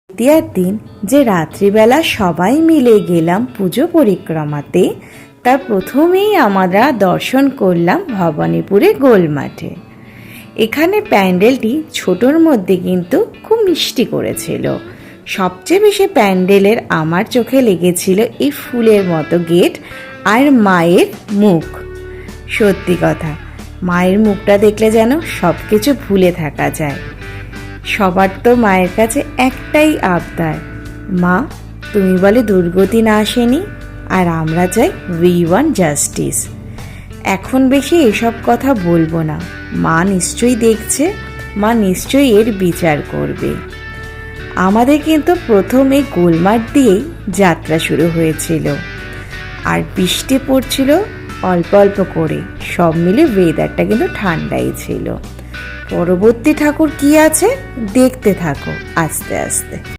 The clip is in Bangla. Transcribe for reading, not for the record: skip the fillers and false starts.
তৃতীয়ার দিন যে রাত্রিবেলা সবাই মিলে গেলাম পুজো পরিক্রমাতে, তার প্রথমেই আমরা দর্শন করলাম ভবানীপুরে গোলমাঠে। এখানে প্যান্ডেলটি ছোটোর মধ্যে কিন্তু খুব মিষ্টি করেছিল। সবচেয়ে বেশি প্যান্ডেলের আমার চোখে লেগেছিল এই ফুলের মতো গেট আর মায়ের মুখ। সত্যি কথা, মায়ের মুখটা দেখলে যেন সব কিছু ভুলে থাকা যায়। সবার তো মায়ের কাছে একটাই আবদার, মা তুমি বলে দুর্গতি না আসেনি, আর আমরা চাই উই ওয়ান্ট জাস্টিস। এখন বেশি এসব কথা বলবো না, মা নিশ্চয়ই দেখছে, মা নিশ্চয়ই এর বিচার করবে। আমাদের কিন্তু প্রথম এই গোলমাঠ দিয়েই যাত্রা শুরু হয়েছিল, আর বৃষ্টি পড়ছিল অল্প অল্প করে, সব মিলে ওয়েদারটা কিন্তু ঠান্ডাই ছিল। পরবর্তী ঠাকুর কি আছে দেখতে থাকো আস্তে আস্তে।